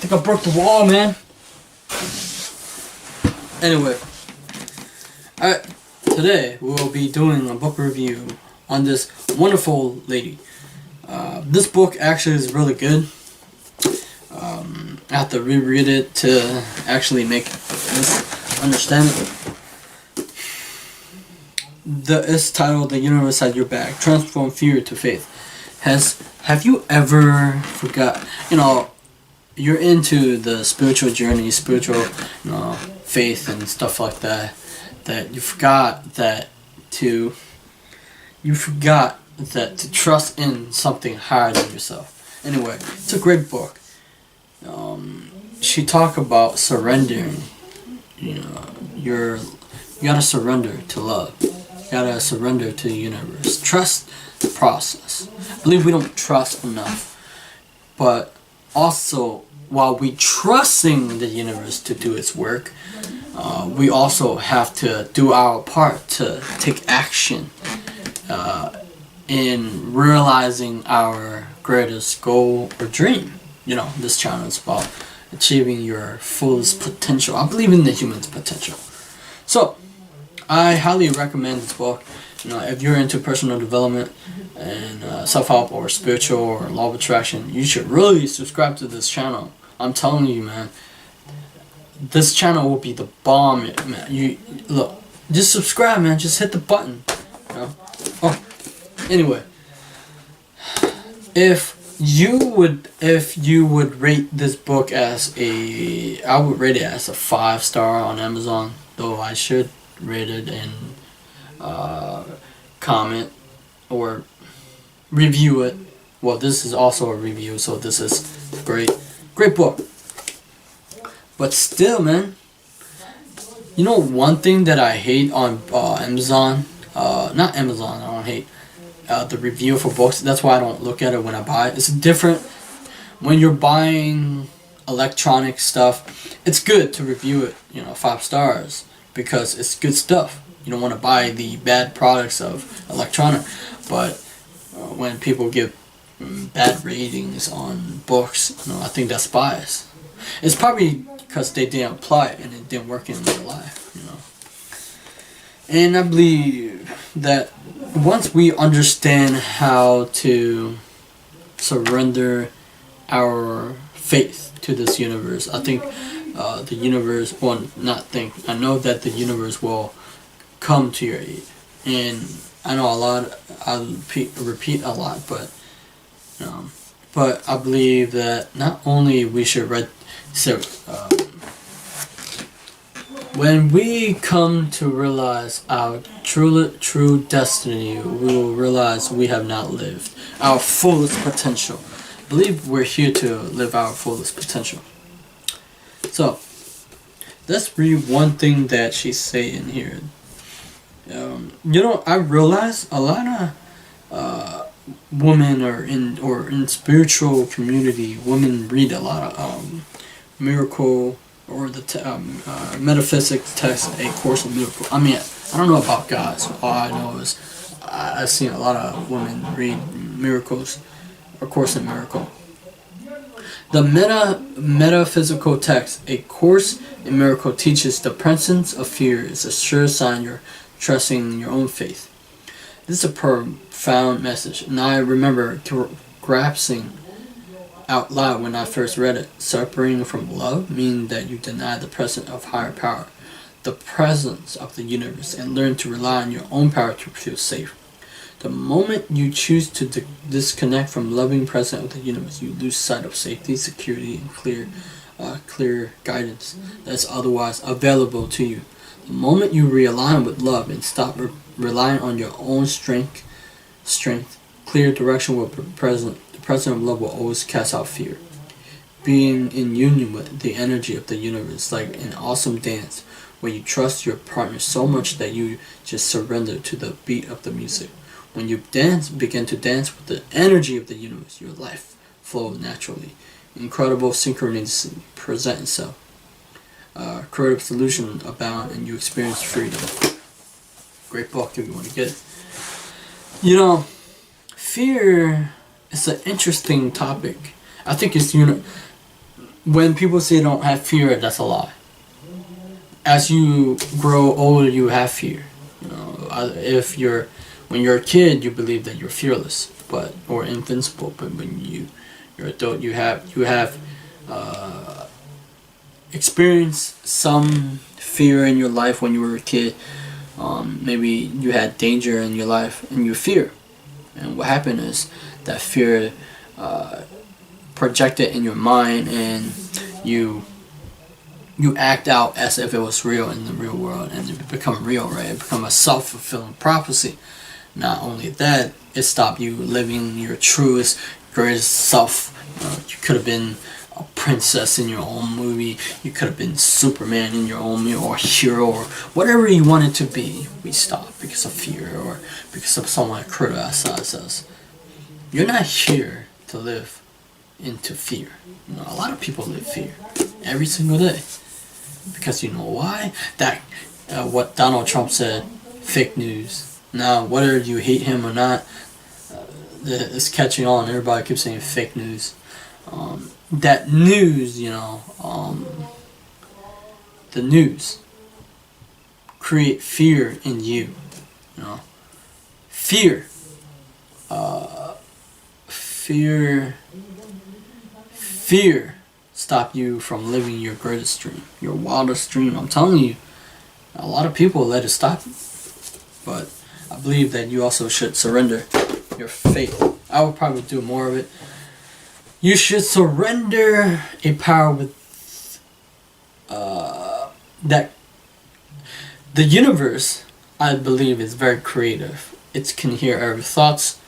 think I broke the wall, man. Anyway, alright, today we will be doing a book review on this wonderful lady. This book actually is really good. I have to reread it to actually make understand it. It's titled "The Universe Has Your Back: Transform Fear to Faith." Have you ever forgot? You're into the spiritual journey, spiritual, faith and stuff like that. That you forgot that to trust in something higher than yourself. Anyway, it's a great book. She talked about surrendering. You gotta surrender to love. You gotta surrender to the universe. Trust the process. I believe we don't trust enough. But also, while we trusting the universe to do its work, we also have to do our part to take action in realizing our greatest goal or dream. This channel is about achieving your fullest potential. I believe in the human's potential. So, I highly recommend this book. If you're into personal development and self-help or spiritual or law of attraction, you should really subscribe to this channel. I'm telling you, man. This channel will be the bomb, man. Look, just subscribe, man. Just hit the button. Oh, anyway, if you would rate this book I would rate it as a 5-star on Amazon. Though I should rate it and comment or review it. Well, this is also a review, so this is great book. But still, man, one thing that I hate on Amazon, not Amazon, I don't hate the review for books. That's why I don't look at it when I buy it. It's different when you're buying electronic stuff. It's good to review it, 5 stars, because it's good stuff. You don't want to buy the bad products of electronic. But when people give bad ratings on books, I think that's bias. It's probably because they didn't apply it and it didn't work in real life, And I believe that once we understand how to surrender our faith to this universe, I think the universe, I know that the universe will come to your aid. And I know I repeat a lot, but I believe that not only we should when we come to realize our true destiny, we will realize we have not lived our fullest potential. I believe we're here to live our fullest potential. So, let's read one thing that she's saying here. I realize a lot of women or in spiritual community, women read a lot of miracle or the metaphysics text, A Course in Miracles. I mean, I don't know about guys. All I know is I've seen a lot of women read miracles, or Course in Miracle. The metaphysical text, A Course in Miracle, teaches the presence of fear is a sure sign you're trusting in your own faith. This is a profound message, and I remember grasping out loud when I first read it. Separating from love means that you deny the presence of higher power, the presence of the universe, and learn to rely on your own power to feel safe. The moment you choose to disconnect from loving presence of the universe, you lose sight of safety, security, and clear guidance that's otherwise available to you. The moment you realign with love and stop relying on your own strength, clear direction will be present. The presence of love will always cast out fear. Being in union with the energy of the universe, like an awesome dance, where you trust your partner so much that you just surrender to the beat of the music. When you begin to dance with the energy of the universe, your life flows naturally. Incredible synchronicity present itself. Creative solution abound, and you experience freedom. Great book if you want to get it. Fear is an interesting topic. I think it's when people say don't have fear, that's a lie. As you grow older, you have fear. You know, if you're when you're a kid, you believe that you're fearless, or invincible. But when you're adult, you have experienced some fear in your life when you were a kid. Maybe you had danger in your life and you fear. And what happened is that fear projected in your mind, and you act out as if it was real in the real world, and it become real, right? It become a self-fulfilling prophecy. Not only that, it stopped you living your truest, greatest self. You could have been a princess in your own movie. You could have been Superman in your own movie, or a hero, or whatever you wanted to be. We stopped because of fear, or because of someone criticized us. You're not here to live into fear. You know, a lot of people live fear every single day. Because you know why? That what Donald Trump said, fake news. Now, whether you hate him or not, it's catching on. Everybody keeps saying fake news. That news, the news create fear in you. You know, fear. Fear stop you from living your greatest dream, your wildest dream. I'm telling you, a lot of people let it stop you. But I believe that you also should surrender your faith. I would probably do more of it. You should surrender a power with that the universe, I believe, is very creative. It can hear our thoughts.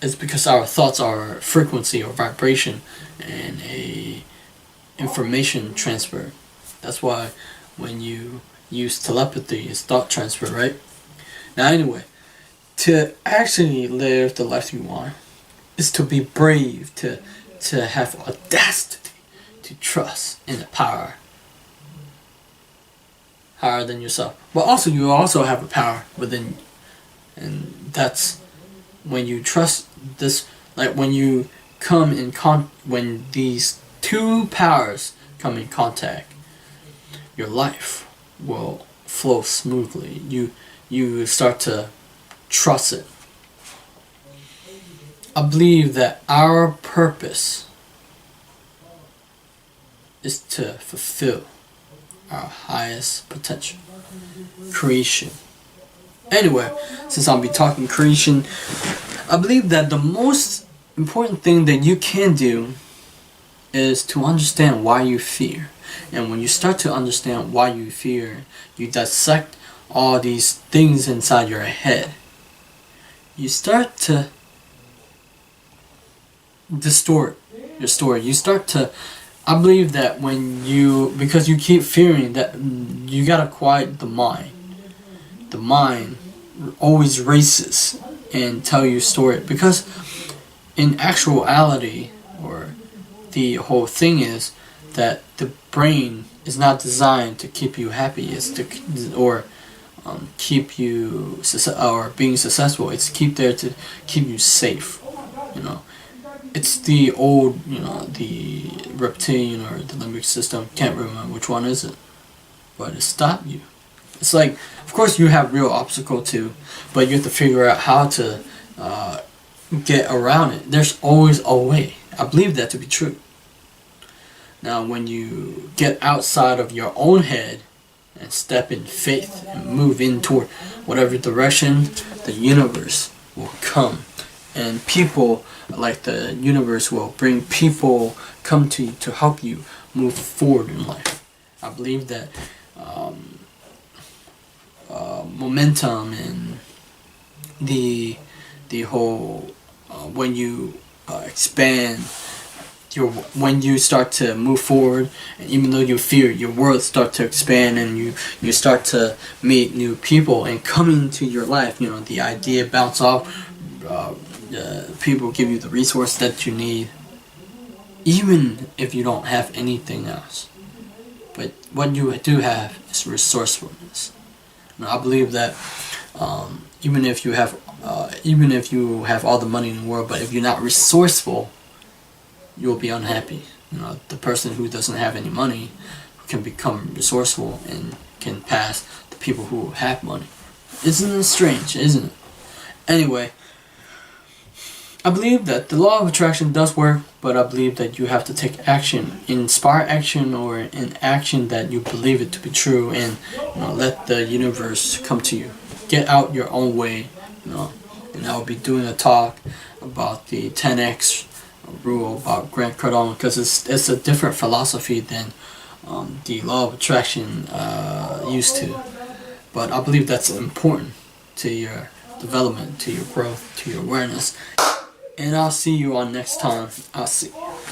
It's because our thoughts are frequency or vibration and a information transfer. That's why when you use telepathy, it's thought transfer, right? Now anyway, to actually live the life you want is to be brave, to have audacity, to trust in the power higher than yourself. But also you also have a power within you. And that's when you trust this, like when you come in when these two powers come in contact, your life will flow smoothly. You start to trust it. I believe that our purpose is to fulfill our highest potential, creation. Anyway, since I'll be talking creation, I believe that the most important thing that you can do is to understand why you fear. And when you start to understand why you fear, you dissect all these things inside your head. You start to distort your story. You start to, I believe that because you keep fearing, that you gotta quiet the mind. The mind always races and tell you a story, because in actuality, or the whole thing is that the brain is not designed to keep you happy. It's to keep you or being successful. It's there to keep you safe. You know, it's the old, the reptilian or the limbic system. Can't remember which one is it, but it stopped you. It's like, of course, you have real obstacle too, but you have to figure out how to get around it. There's always a way. I believe that to be true. Now, when you get outside of your own head and step in faith and move in toward whatever direction, the universe will come. And people, like the universe, will bring people come to you to help you move forward in life. I believe that momentum and the whole when you expand when you start to move forward, and even though you fear, your world start to expand, and you start to meet new people and come into your life. The idea bounce off. People give you the resource that you need, even if you don't have anything else. But what you do have is resourcefulness. Now, I believe that even if you have all the money in the world, but if you're not resourceful, you'll be unhappy. the person who doesn't have any money can become resourceful and can pass the people who have money. Isn't it strange, isn't it? Anyway, I believe that the law of attraction does work, but I believe that you have to take action, inspire action, or an action that you believe it to be true, and let the universe come to you. Get out your own way, and I'll be doing a talk about the 10x rule about Grant Cardone, because it's a different philosophy than the law of attraction used to. But I believe that's important to your development, to your growth, to your awareness. And I'll see you on next time. I'll see.